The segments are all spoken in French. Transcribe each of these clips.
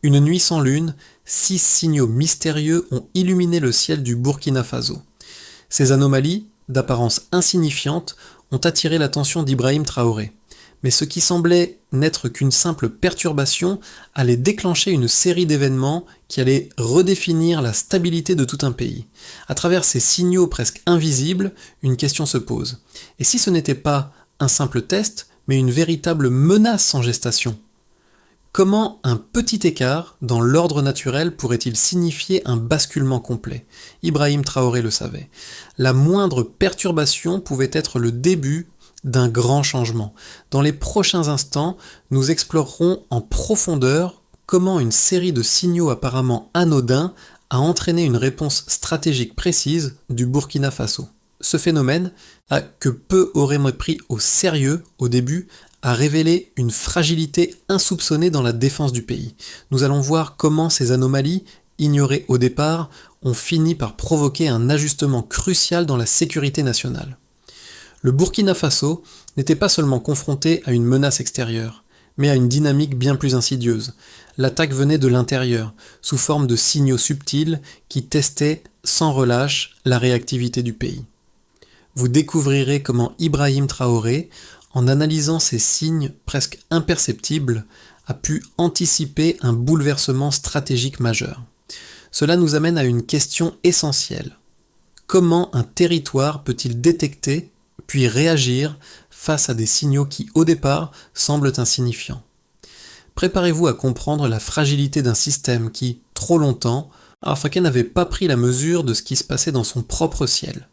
Une nuit sans lune, 6 signaux mystérieux ont illuminé le ciel du Burkina Faso. Ces anomalies, d'apparence insignifiante, ont attiré l'attention d'Ibrahim Traoré. Mais ce qui semblait n'être qu'une simple perturbation allait déclencher une série d'événements qui allaient redéfinir la stabilité de tout un pays. À travers ces signaux presque invisibles, une question se pose. Et si ce n'était pas un simple test, mais une véritable menace en gestation ? Comment un petit écart dans l'ordre naturel pourrait-il signifier un basculement complet ? Ibrahim Traoré le savait. La moindre perturbation pouvait être le début d'un grand changement. Dans les prochains instants, nous explorerons en profondeur comment une série de signaux apparemment anodins a entraîné une réponse stratégique précise du Burkina Faso. Ce phénomène, que peu auraient pris au sérieux au début, a révélé une fragilité insoupçonnée dans la défense du pays. Nous allons voir comment ces anomalies, ignorées au départ, ont fini par provoquer un ajustement crucial dans la sécurité nationale. Le Burkina Faso n'était pas seulement confronté à une menace extérieure, mais à une dynamique bien plus insidieuse. L'attaque venait de l'intérieur, sous forme de signaux subtils qui testaient sans relâche la réactivité du pays. Vous découvrirez comment Ibrahim Traoré, en analysant ces signes presque imperceptibles, a pu anticiper un bouleversement stratégique majeur. Cela nous amène à une question essentielle. Comment un territoire peut-il détecter puis réagir face à des signaux qui, au départ, semblent insignifiants ? Préparez-vous à comprendre la fragilité d'un système qui, trop longtemps, n'avait pas pris la mesure de ce qui se passait dans son propre ciel.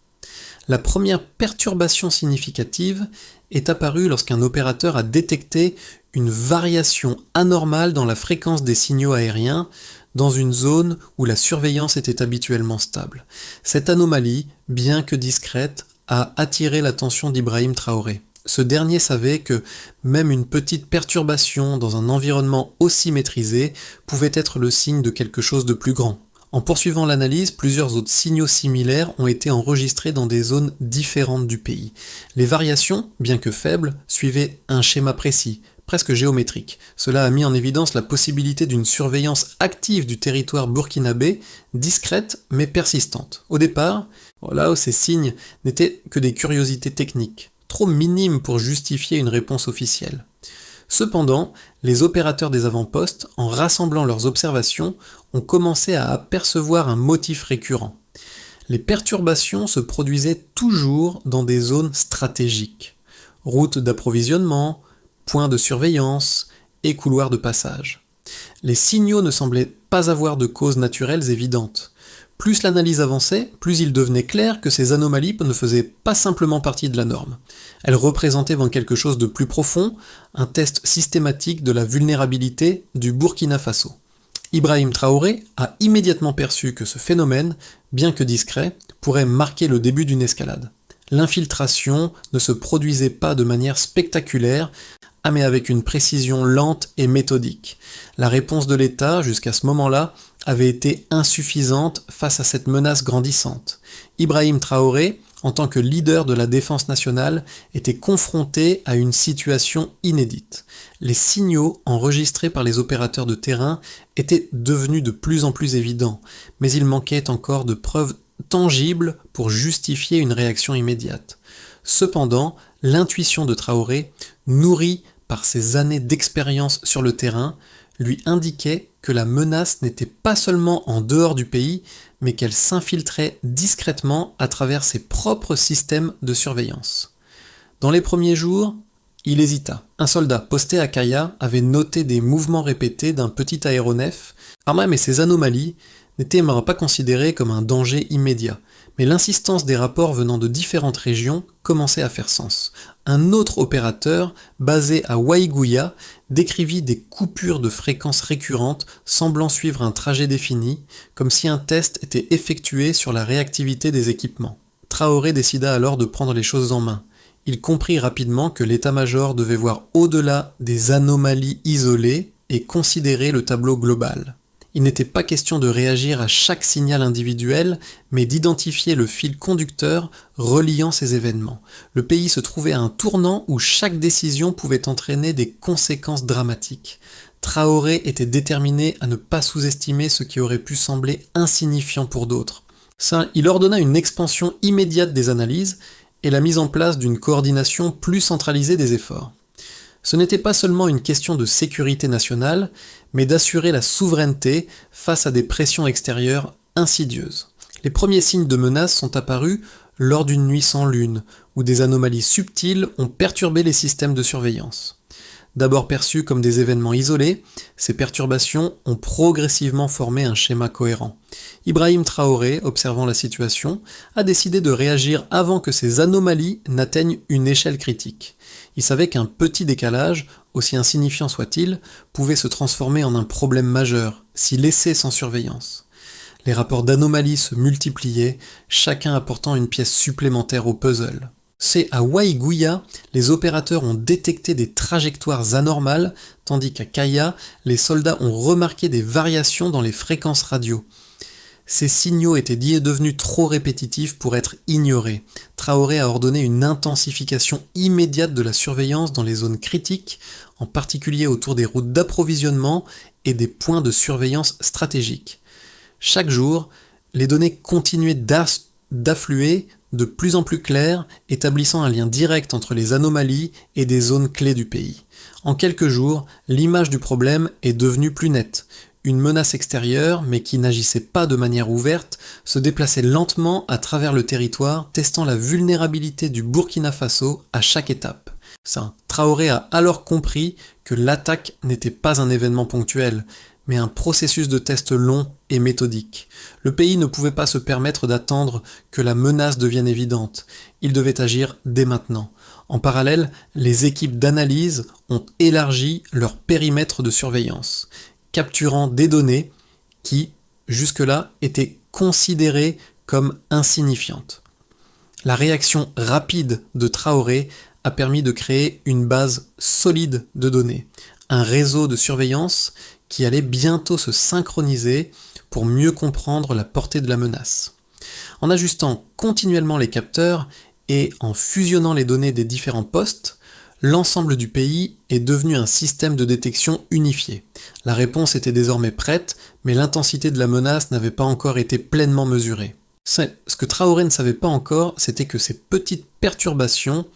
La première perturbation significative est apparue lorsqu'un opérateur a détecté une variation anormale dans la fréquence des signaux aériens dans une zone où la surveillance était habituellement stable. Cette anomalie, bien que discrète, a attiré l'attention d'Ibrahim Traoré. Ce dernier savait que même une petite perturbation dans un environnement aussi maîtrisé pouvait être le signe de quelque chose de plus grand. En poursuivant l'analyse, plusieurs autres signaux similaires ont été enregistrés dans des zones différentes du pays. Les variations, bien que faibles, suivaient un schéma précis, presque géométrique. Cela a mis en évidence la possibilité d'une surveillance active du territoire burkinabé, discrète mais persistante. Au départ, ces signes n'étaient que des curiosités techniques, trop minimes pour justifier une réponse officielle. Cependant, les opérateurs des avant-postes, en rassemblant leurs observations, ont commencé à apercevoir un motif récurrent. Les perturbations se produisaient toujours dans des zones stratégiques, routes d'approvisionnement, points de surveillance et couloirs de passage. Les signaux ne semblaient pas avoir de causes naturelles évidentes. Plus l'analyse avançait, plus il devenait clair que ces anomalies ne faisaient pas simplement partie de la norme. Elles représentaient quelque chose de plus profond, un test systématique de la vulnérabilité du Burkina Faso. Ibrahim Traoré a immédiatement perçu que ce phénomène, bien que discret, pourrait marquer le début d'une escalade. L'infiltration ne se produisait pas de manière spectaculaire, mais avec une précision lente et méthodique. La réponse de l'État, jusqu'à ce moment-là, avait été insuffisante face à cette menace grandissante. Ibrahim Traoré, en tant que leader de la défense nationale, était confronté à une situation inédite. Les signaux enregistrés par les opérateurs de terrain étaient devenus de plus en plus évidents, mais il manquait encore de preuves tangibles pour justifier une réaction immédiate. Cependant, l'intuition de Traoré, nourrie par ses années d'expérience sur le terrain, lui indiquait que la menace n'était pas seulement en dehors du pays, mais qu'elle s'infiltrait discrètement à travers ses propres systèmes de surveillance. Dans les premiers jours, il hésita. Un soldat posté à Kaya avait noté des mouvements répétés d'un petit aéronef, mais ces anomalies n'étaient pas considérées comme un danger immédiat. Mais l'insistance des rapports venant de différentes régions commençait à faire sens. Un autre opérateur, basé à Waïgouya, décrivit des coupures de fréquences récurrentes semblant suivre un trajet défini, comme si un test était effectué sur la réactivité des équipements. Traoré décida alors de prendre les choses en main. Il comprit rapidement que l'état-major devait voir au-delà des anomalies isolées et considérer le tableau global. Il n'était pas question de réagir à chaque signal individuel, mais d'identifier le fil conducteur reliant ces événements. Le pays se trouvait à un tournant où chaque décision pouvait entraîner des conséquences dramatiques. Traoré était déterminé à ne pas sous-estimer ce qui aurait pu sembler insignifiant pour d'autres. Il ordonna une expansion immédiate des analyses et la mise en place d'une coordination plus centralisée des efforts. Ce n'était pas seulement une question de sécurité nationale, mais d'assurer la souveraineté face à des pressions extérieures insidieuses. Les premiers signes de menace sont apparus lors d'une nuit sans lune, où des anomalies subtiles ont perturbé les systèmes de surveillance. D'abord perçus comme des événements isolés, ces perturbations ont progressivement formé un schéma cohérent. Ibrahim Traoré, observant la situation, a décidé de réagir avant que ces anomalies n'atteignent une échelle critique. Il savait qu'un petit décalage, aussi insignifiant soit-il, pouvait se transformer en un problème majeur, si laissé sans surveillance. Les rapports d'anomalies se multipliaient, chacun apportant une pièce supplémentaire au puzzle. C'est à Waiguya, les opérateurs ont détecté des trajectoires anormales, tandis qu'à Kaya, les soldats ont remarqué des variations dans les fréquences radio. Ces signaux étaient devenus trop répétitifs pour être ignorés. Traoré a ordonné une intensification immédiate de la surveillance dans les zones critiques, en particulier autour des routes d'approvisionnement et des points de surveillance stratégiques. Chaque jour, les données continuaient d'affluer de plus en plus claires, établissant un lien direct entre les anomalies et des zones clés du pays. En quelques jours, l'image du problème est devenue plus nette. Une menace extérieure, mais qui n'agissait pas de manière ouverte, se déplaçait lentement à travers le territoire, testant la vulnérabilité du Burkina Faso à chaque étape. Traoré a alors compris que l'attaque n'était pas un événement ponctuel, mais un processus de test long et méthodique. Le pays ne pouvait pas se permettre d'attendre que la menace devienne évidente. Il devait agir dès maintenant. En parallèle, les équipes d'analyse ont élargi leur périmètre de surveillance, capturant des données qui, jusque-là, étaient considérées comme insignifiantes. La réaction rapide de Traoré a permis de créer une base solide de données, un réseau de surveillance qui allait bientôt se synchroniser pour mieux comprendre la portée de la menace. En ajustant continuellement les capteurs et en fusionnant les données des différents postes, l'ensemble du pays est devenu un système de détection unifié. La réponse était désormais prête, mais l'intensité de la menace n'avait pas encore été pleinement mesurée. Ce que Traoré ne savait pas encore, c'était que ces petites perturbations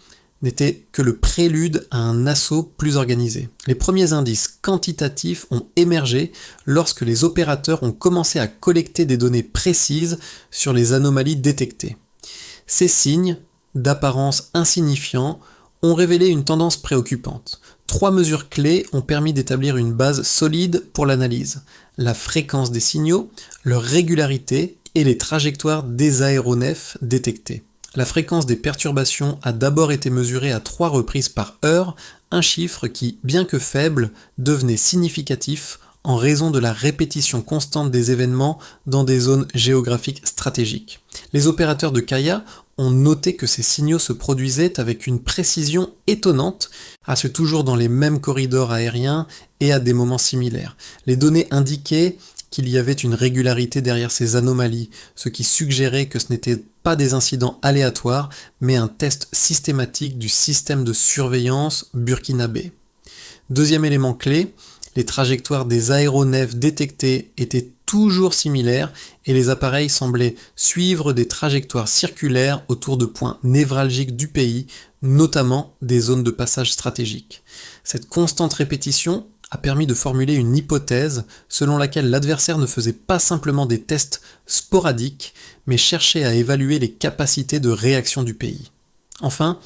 n'était que le prélude à un assaut plus organisé. Les premiers indices quantitatifs ont émergé lorsque les opérateurs ont commencé à collecter des données précises sur les anomalies détectées. Ces signes, d'apparence insignifiants, ont révélé une tendance préoccupante. 3 mesures clés ont permis d'établir une base solide pour l'analyse: la fréquence des signaux, leur régularité et les trajectoires des aéronefs détectés. La fréquence des perturbations a d'abord été mesurée à 3 reprises par heure, un chiffre qui, bien que faible, devenait significatif en raison de la répétition constante des événements dans des zones géographiques stratégiques. Les opérateurs de Kaya ont noté que ces signaux se produisaient avec une précision étonnante, toujours dans les mêmes corridors aériens et à des moments similaires. Les données indiquaient qu'il y avait une régularité derrière ces anomalies, ce qui suggérait que ce n'étaient pas des incidents aléatoires, mais un test systématique du système de surveillance burkinabé. Deuxième élément clé, les trajectoires des aéronefs détectés étaient toujours similaires et les appareils semblaient suivre des trajectoires circulaires autour de points névralgiques du pays, notamment des zones de passage stratégiques. Cette constante répétition a permis de formuler une hypothèse selon laquelle l'adversaire ne faisait pas simplement des tests sporadiques, mais cherchait à évaluer les capacités de réaction du pays. Enfin,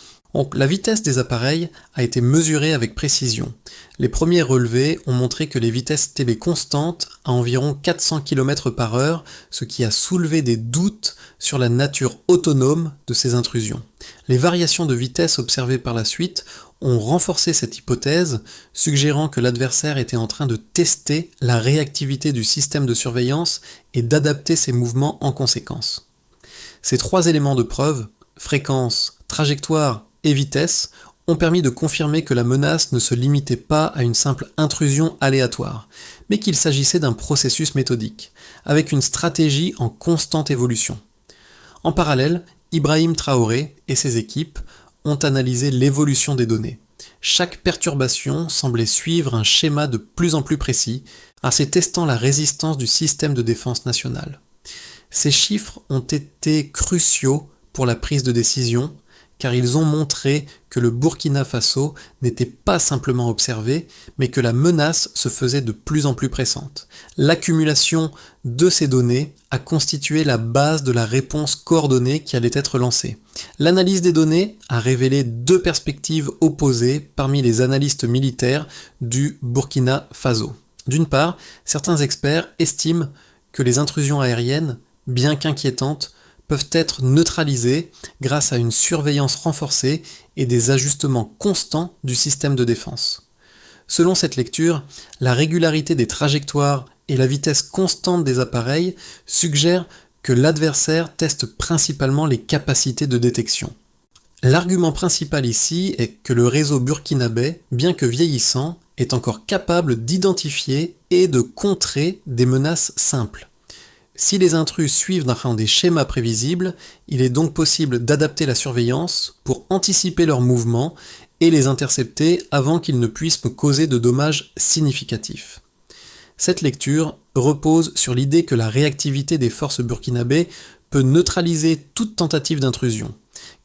la vitesse des appareils a été mesurée avec précision. Les premiers relevés ont montré que les vitesses étaient constantes à environ 400 km/h, ce qui a soulevé des doutes sur la nature autonome de ces intrusions. Les variations de vitesse observées par la suite ont renforcé cette hypothèse, suggérant que l'adversaire était en train de tester la réactivité du système de surveillance et d'adapter ses mouvements en conséquence. Ces 3 éléments de preuve, fréquence, trajectoire et vitesse, ont permis de confirmer que la menace ne se limitait pas à une simple intrusion aléatoire, mais qu'il s'agissait d'un processus méthodique, avec une stratégie en constante évolution. En parallèle, Ibrahim Traoré et ses équipes ont analysé l'évolution des données. chaque perturbation semblait suivre un schéma de plus en plus précis, ainsi testant la résistance du système de défense national. Ces chiffres ont été cruciaux pour la prise de décision, car ils ont montré que le Burkina Faso n'était pas simplement observé, mais que la menace se faisait de plus en plus pressante. L'accumulation de ces données a constitué la base de la réponse coordonnée qui allait être lancée. L'analyse des données a révélé deux perspectives opposées parmi les analystes militaires du Burkina Faso. D'une part, certains experts estiment que les intrusions aériennes, bien qu'inquiétantes, peuvent être neutralisées grâce à une surveillance renforcée et des ajustements constants du système de défense. Selon cette lecture, la régularité des trajectoires et la vitesse constante des appareils suggèrent que l'adversaire teste principalement les capacités de détection. L'argument principal ici est que le réseau burkinabé, bien que vieillissant, est encore capable d'identifier et de contrer des menaces simples. Si les intrus suivent des schémas prévisibles, il est donc possible d'adapter la surveillance pour anticiper leurs mouvements et les intercepter avant qu'ils ne puissent me causer de dommages significatifs. Cette lecture repose sur l'idée que la réactivité des forces burkinabées peut neutraliser toute tentative d'intrusion,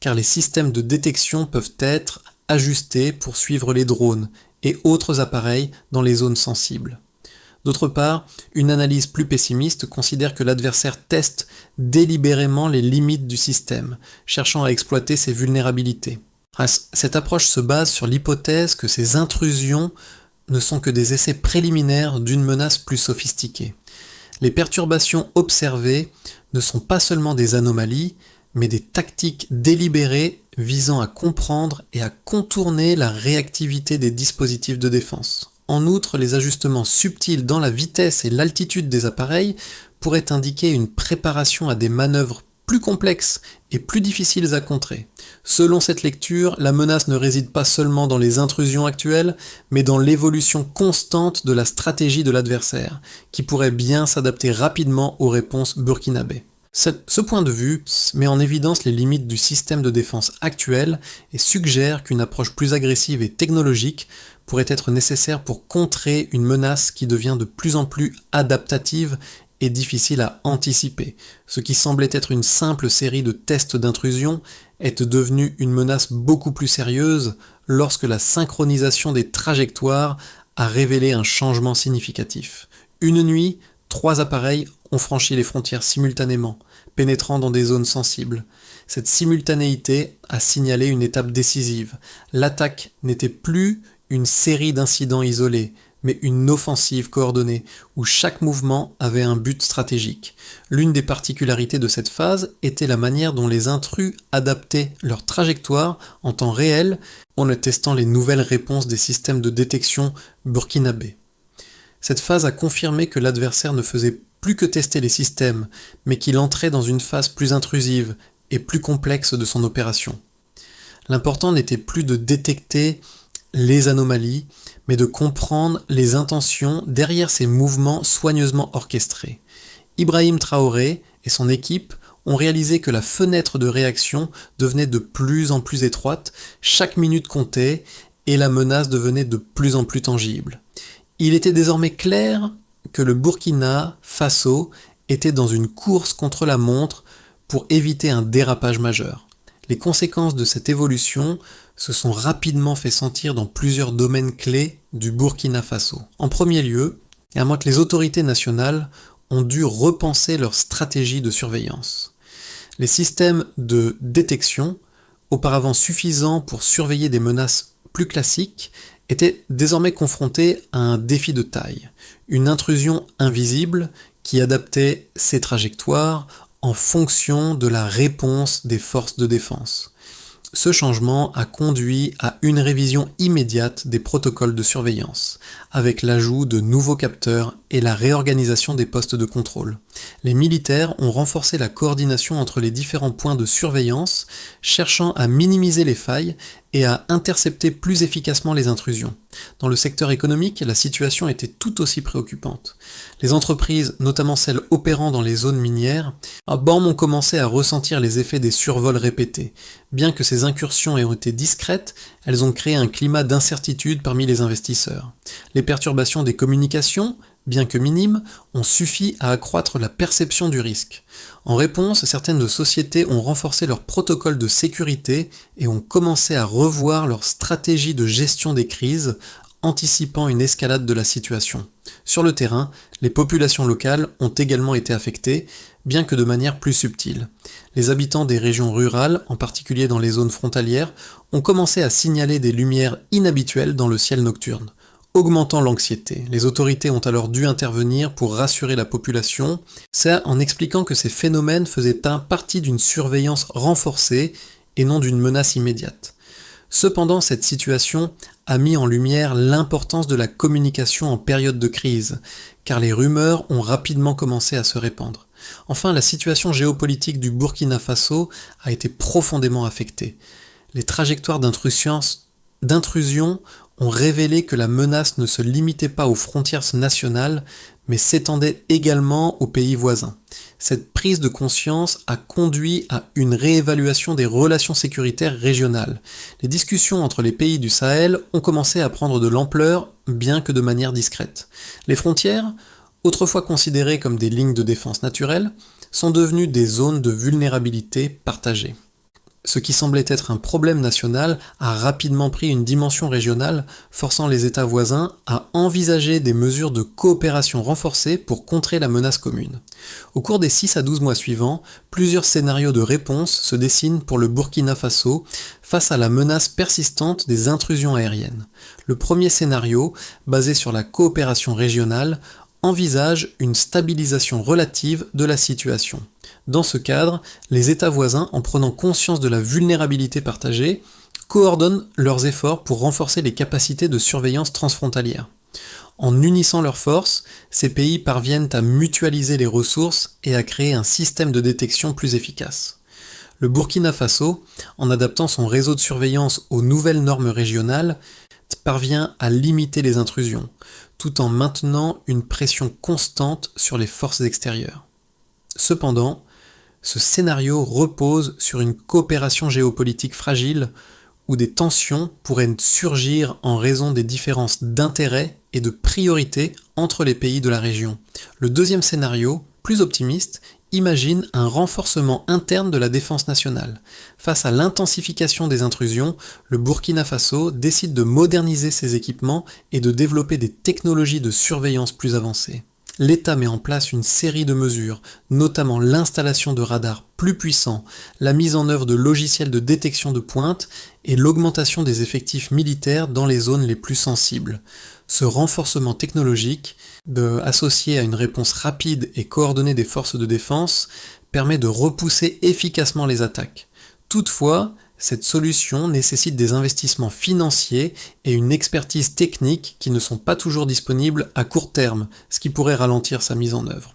car les systèmes de détection peuvent être ajustés pour suivre les drones et autres appareils dans les zones sensibles. D'autre part, une analyse plus pessimiste considère que l'adversaire teste délibérément les limites du système, cherchant à exploiter ses vulnérabilités. Cette approche se base sur l'hypothèse que ces intrusions ne sont que des essais préliminaires d'une menace plus sophistiquée. Les perturbations observées ne sont pas seulement des anomalies, mais des tactiques délibérées visant à comprendre et à contourner la réactivité des dispositifs de défense. En outre, les ajustements subtils dans la vitesse et l'altitude des appareils pourraient indiquer une préparation à des manœuvres plus complexes et plus difficiles à contrer. Selon cette lecture, la menace ne réside pas seulement dans les intrusions actuelles, mais dans l'évolution constante de la stratégie de l'adversaire, qui pourrait bien s'adapter rapidement aux réponses burkinabées. Ce point de vue met en évidence les limites du système de défense actuel et suggère qu'une approche plus agressive et technologique pourrait être nécessaire pour contrer une menace qui devient de plus en plus adaptative et difficile à anticiper. Ce qui semblait être une simple série de tests d'intrusion est devenu une menace beaucoup plus sérieuse lorsque la synchronisation des trajectoires a révélé un changement significatif. Une nuit, 3 appareils ont franchi les frontières simultanément, pénétrant dans des zones sensibles. Cette simultanéité a signalé une étape décisive. L'attaque n'était plus une série d'incidents isolés, mais une offensive coordonnée, où chaque mouvement avait un but stratégique. L'une des particularités de cette phase était la manière dont les intrus adaptaient leur trajectoire en temps réel en testant les nouvelles réponses des systèmes de détection burkinabés. Cette phase a confirmé que l'adversaire ne faisait plus que tester les systèmes, mais qu'il entrait dans une phase plus intrusive et plus complexe de son opération. L'important n'était plus de détecter les anomalies, mais de comprendre les intentions derrière ces mouvements soigneusement orchestrés. Ibrahim Traoré et son équipe ont réalisé que la fenêtre de réaction devenait de plus en plus étroite, chaque minute comptait et la menace devenait de plus en plus tangible. Il était désormais clair que le Burkina Faso était dans une course contre la montre pour éviter un dérapage majeur. Les conséquences de cette évolution se sont rapidement fait sentir dans plusieurs domaines clés du Burkina Faso. En premier lieu, à moins que les autorités nationales ont dû repenser leur stratégie de surveillance. Les systèmes de détection, auparavant suffisants pour surveiller des menaces plus classiques, étaient désormais confrontés à un défi de taille, une intrusion invisible qui adaptait ses trajectoires en fonction de la réponse des forces de défense. Ce changement a conduit à une révision immédiate des protocoles de surveillance, avec l'ajout de nouveaux capteurs et la réorganisation des postes de contrôle. Les militaires ont renforcé la coordination entre les différents points de surveillance, cherchant à minimiser les failles et à intercepter plus efficacement les intrusions. Dans le secteur économique, la situation était tout aussi préoccupante. Les entreprises, notamment celles opérant dans les zones minières, ont commencé à ressentir les effets des survols répétés. Bien que ces incursions aient été discrètes, elles ont créé un climat d'incertitude parmi les investisseurs. Les perturbations des communications, bien que minimes, ont suffi à accroître la perception du risque. En réponse, certaines sociétés ont renforcé leurs protocoles de sécurité et ont commencé à revoir leur stratégie de gestion des crises, anticipant une escalade de la situation. Sur le terrain, les populations locales ont également été affectées, bien que de manière plus subtile. Les habitants des régions rurales, en particulier dans les zones frontalières, ont commencé à signaler des lumières inhabituelles dans le ciel nocturne, augmentant l'anxiété. Les autorités ont alors dû intervenir pour rassurer la population, ça en expliquant que ces phénomènes faisaient partie d'une surveillance renforcée et non d'une menace immédiate. Cependant, cette situation a mis en lumière l'importance de la communication en période de crise, car les rumeurs ont rapidement commencé à se répandre. Enfin, la situation géopolitique du Burkina Faso a été profondément affectée. Les trajectoires d'intrusion ont révélé que la menace ne se limitait pas aux frontières nationales, mais s'étendait également aux pays voisins. Cette prise de conscience a conduit à une réévaluation des relations sécuritaires régionales. Les discussions entre les pays du Sahel ont commencé à prendre de l'ampleur, bien que de manière discrète. Les frontières, autrefois considérées comme des lignes de défense naturelles, sont devenues des zones de vulnérabilité partagées. Ce qui semblait être un problème national a rapidement pris une dimension régionale, forçant les États voisins à envisager des mesures de coopération renforcées pour contrer la menace commune. Au cours des 6 à 12 mois suivants, plusieurs scénarios de réponse se dessinent pour le Burkina Faso face à la menace persistante des intrusions aériennes. Le premier scénario, basé sur la coopération régionale, envisage une stabilisation relative de la situation. Dans ce cadre, les États voisins, en prenant conscience de la vulnérabilité partagée, coordonnent leurs efforts pour renforcer les capacités de surveillance transfrontalière. En unissant leurs forces, ces pays parviennent à mutualiser les ressources et à créer un système de détection plus efficace. Le Burkina Faso, en adaptant son réseau de surveillance aux nouvelles normes régionales, parvient à limiter les intrusions, tout en maintenant une pression constante sur les forces extérieures. Cependant, ce scénario repose sur une coopération géopolitique fragile où des tensions pourraient surgir en raison des différences d'intérêts et de priorités entre les pays de la région. Le deuxième scénario, plus optimiste, imagine un renforcement interne de la défense nationale. Face à l'intensification des intrusions, le Burkina Faso décide de moderniser ses équipements et de développer des technologies de surveillance plus avancées. L'État met en place une série de mesures, notamment l'installation de radars plus puissants, la mise en œuvre de logiciels de détection de pointe et l'augmentation des effectifs militaires dans les zones les plus sensibles. Ce renforcement technologique, associé à une réponse rapide et coordonnée des forces de défense, permet de repousser efficacement les attaques. Toutefois, cette solution nécessite des investissements financiers et une expertise technique qui ne sont pas toujours disponibles à court terme, ce qui pourrait ralentir sa mise en œuvre.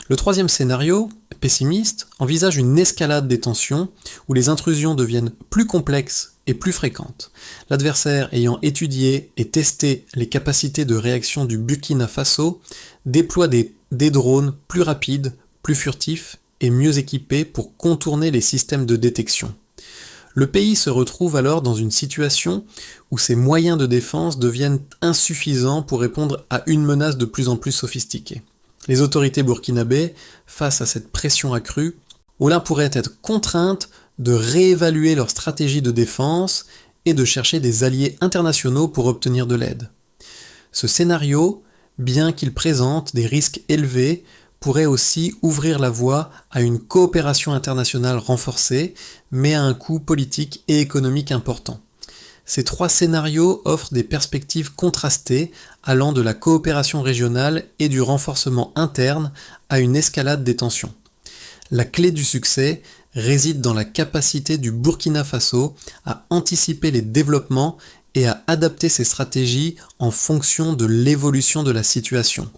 Le troisième scénario, pessimiste, envisage une escalade des tensions où les intrusions deviennent plus complexes et plus fréquentes. L'adversaire ayant étudié et testé les capacités de réaction du Burkina Faso déploie des drones plus rapides, plus furtifs et mieux équipés pour contourner les systèmes de détection. Le pays se retrouve alors dans une situation où ses moyens de défense deviennent insuffisants pour répondre à une menace de plus en plus sophistiquée. Les autorités burkinabées, face à cette pression accrue, pourraient être contraintes de réévaluer leur stratégie de défense et de chercher des alliés internationaux pour obtenir de l'aide. Ce scénario, bien qu'il présente des risques élevés, pourrait aussi ouvrir la voie à une coopération internationale renforcée, mais à un coût politique et économique important. Ces 3 scénarios offrent des perspectives contrastées allant de la coopération régionale et du renforcement interne à une escalade des tensions. La clé du succès réside dans la capacité du Burkina Faso à anticiper les développements et à adapter ses stratégies en fonction de l'évolution de la situation.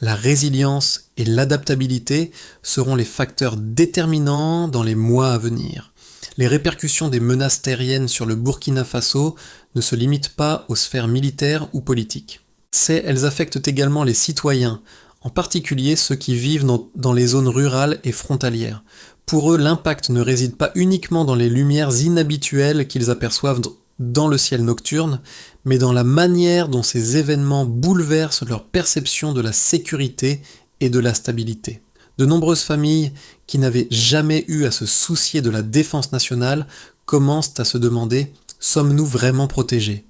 la résilience et l'adaptabilité seront les facteurs déterminants dans les mois à venir. Les répercussions des menaces terriennes sur le Burkina Faso ne se limitent pas aux sphères militaires ou politiques. Elles affectent également les citoyens, en particulier ceux qui vivent dans les zones rurales et frontalières. Pour eux, l'impact ne réside pas uniquement dans les lumières inhabituelles qu'ils aperçoivent dans le ciel nocturne, mais dans la manière dont ces événements bouleversent leur perception de la sécurité et de la stabilité. De nombreuses familles qui n'avaient jamais eu à se soucier de la défense nationale commencent à se demander « Sommes-nous vraiment protégés ?»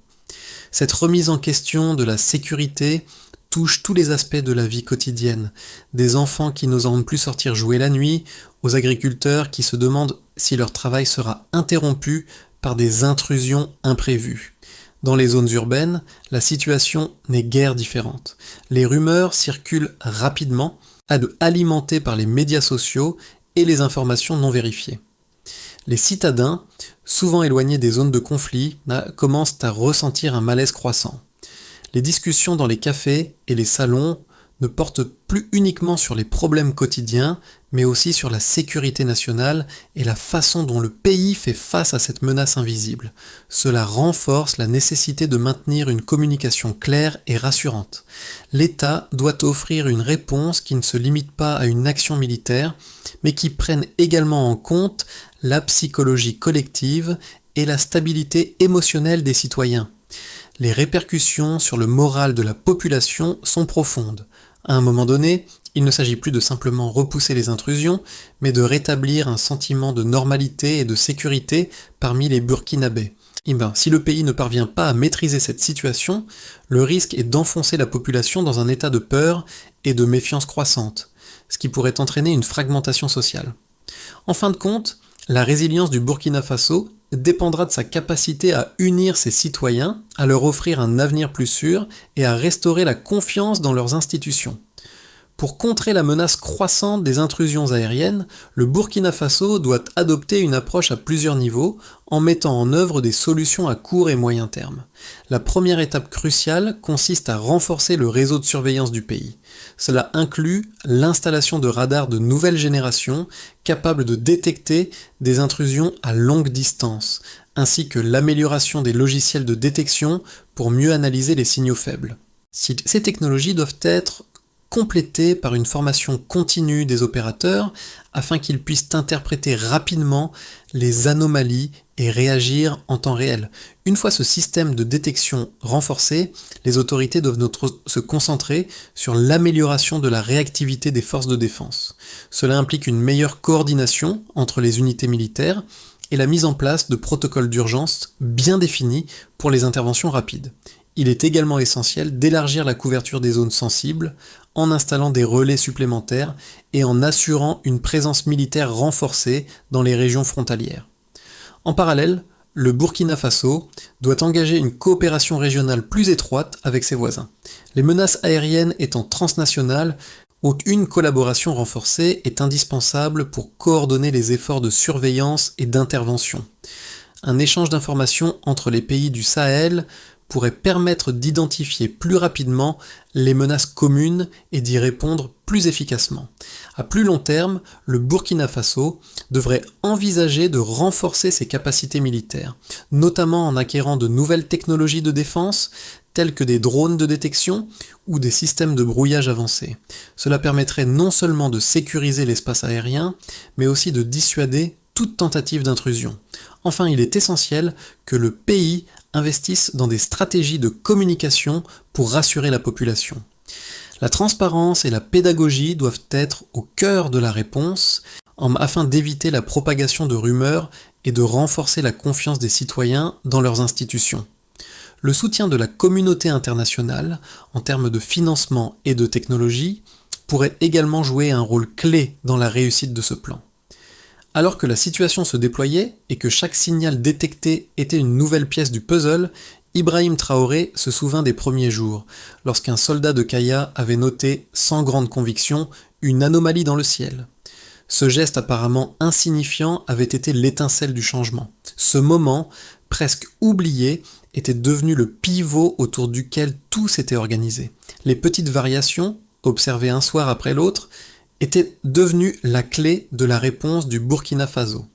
Cette remise en question de la sécurité touche tous les aspects de la vie quotidienne, des enfants qui n'oseront plus sortir jouer la nuit, aux agriculteurs qui se demandent si leur travail sera interrompu par des intrusions imprévues. Dans les zones urbaines, la situation n'est guère différente. Les rumeurs circulent rapidement, alimentées par les médias sociaux et les informations non vérifiées. Les citadins, souvent éloignés des zones de conflit, commencent à ressentir un malaise croissant. Les discussions dans les cafés et les salons ne portent plus uniquement sur les problèmes quotidiens, mais aussi sur la sécurité nationale et la façon dont le pays fait face à cette menace invisible. Cela renforce la nécessité de maintenir une communication claire et rassurante. L'État doit offrir une réponse qui ne se limite pas à une action militaire, mais qui prenne également en compte la psychologie collective et la stabilité émotionnelle des citoyens. Les répercussions sur le moral de la population sont profondes. À un moment donné, il ne s'agit plus de simplement repousser les intrusions, mais de rétablir un sentiment de normalité et de sécurité parmi les Burkinabés. Si le pays ne parvient pas à maîtriser cette situation, le risque est d'enfoncer la population dans un état de peur et de méfiance croissante, ce qui pourrait entraîner une fragmentation sociale. En fin de compte, la résilience du Burkina Faso dépendra de sa capacité à unir ses citoyens, à leur offrir un avenir plus sûr et à restaurer la confiance dans leurs institutions. Pour contrer la menace croissante des intrusions aériennes, le Burkina Faso doit adopter une approche à plusieurs niveaux en mettant en œuvre des solutions à court et moyen terme. La première étape cruciale consiste à renforcer le réseau de surveillance du pays. Cela inclut l'installation de radars de nouvelle génération capables de détecter des intrusions à longue distance, ainsi que l'amélioration des logiciels de détection pour mieux analyser les signaux faibles. Ces technologies doivent être complétées par une formation continue des opérateurs afin qu'ils puissent interpréter rapidement les anomalies et réagir en temps réel. Une fois ce système de détection renforcé, les autorités doivent se concentrer sur l'amélioration de la réactivité des forces de défense. Cela implique une meilleure coordination entre les unités militaires et la mise en place de protocoles d'urgence bien définis pour les interventions rapides. Il est également essentiel d'élargir la couverture des zones sensibles en installant des relais supplémentaires et en assurant une présence militaire renforcée dans les régions frontalières. En parallèle, le Burkina Faso doit engager une coopération régionale plus étroite avec ses voisins. Les menaces aériennes étant transnationales, une collaboration renforcée est indispensable pour coordonner les efforts de surveillance et d'intervention. Un échange d'informations entre les pays du Sahel pourrait permettre d'identifier plus rapidement les menaces communes et d'y répondre plus efficacement. À plus long terme, le Burkina Faso devrait envisager de renforcer ses capacités militaires, notamment en acquérant de nouvelles technologies de défense, telles que des drones de détection ou des systèmes de brouillage avancés. Cela permettrait non seulement de sécuriser l'espace aérien, mais aussi de dissuader toute tentative d'intrusion. Enfin, il est essentiel que le pays investisse dans des stratégies de communication pour rassurer la population. La transparence et la pédagogie doivent être au cœur de la réponse afin d'éviter la propagation de rumeurs et de renforcer la confiance des citoyens dans leurs institutions. Le soutien de la communauté internationale, en termes de financement et de technologie, pourrait également jouer un rôle clé dans la réussite de ce plan. Alors que la situation se déployait et que chaque signal détecté était une nouvelle pièce du puzzle, Ibrahim Traoré se souvint des premiers jours, lorsqu'un soldat de Kaya avait noté, sans grande conviction, une anomalie dans le ciel. Ce geste apparemment insignifiant avait été l'étincelle du changement. Ce moment, presque oublié, était devenu le pivot autour duquel tout s'était organisé. Les petites variations, observés un soir après l'autre, était devenu la clé de la réponse du Burkina Faso.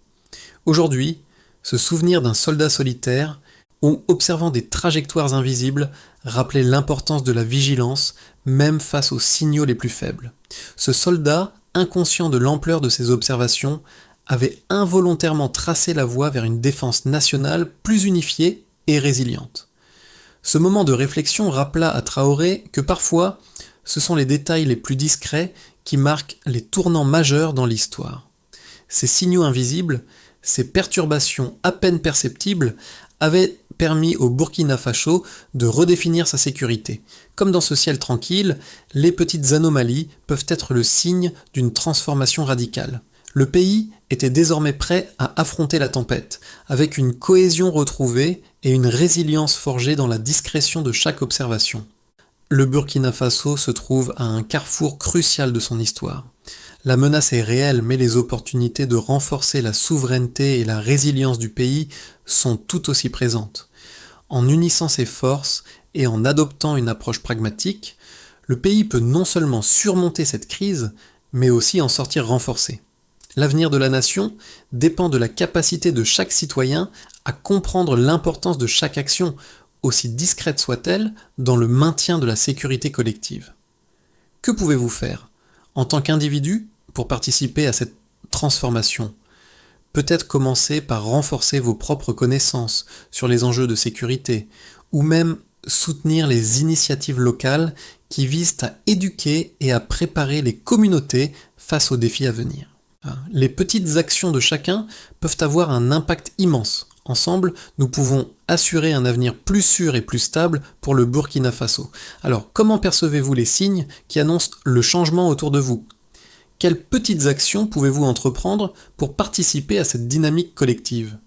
Aujourd'hui, se souvenir d'un soldat solitaire ou observant des trajectoires invisibles rappelait l'importance de la vigilance, même face aux signaux les plus faibles. Ce soldat, inconscient de l'ampleur de ses observations, avait involontairement tracé la voie vers une défense nationale plus unifiée et résiliente. Ce moment de réflexion rappela à Traoré que parfois, ce sont les détails les plus discrets qui marquent les tournants majeurs dans l'histoire. Ces signaux invisibles, ces perturbations à peine perceptibles, avaient permis au Burkina Faso de redéfinir sa sécurité. Comme dans ce ciel tranquille, les petites anomalies peuvent être le signe d'une transformation radicale. Le pays était désormais prêt à affronter la tempête, avec une cohésion retrouvée et une résilience forgée dans la discrétion de chaque observation. Le Burkina Faso se trouve à un carrefour crucial de son histoire. La menace est réelle, mais les opportunités de renforcer la souveraineté et la résilience du pays sont tout aussi présentes. En unissant ses forces et en adoptant une approche pragmatique, le pays peut non seulement surmonter cette crise, mais aussi en sortir renforcé. L'avenir de la nation dépend de la capacité de chaque citoyen à comprendre l'importance de chaque action, aussi discrète soit-elle, dans le maintien de la sécurité collective. Que pouvez-vous faire, en tant qu'individu, pour participer à cette transformation? Peut-être commencer par renforcer vos propres connaissances sur les enjeux de sécurité, ou même soutenir les initiatives locales qui visent à éduquer et à préparer les communautés face aux défis à venir. Les petites actions de chacun peuvent avoir un impact immense. Ensemble, nous pouvons assurer un avenir plus sûr et plus stable pour le Burkina Faso. Alors, comment percevez-vous les signes qui annoncent le changement autour de vous? Quelles petites actions pouvez-vous entreprendre pour participer à cette dynamique collective?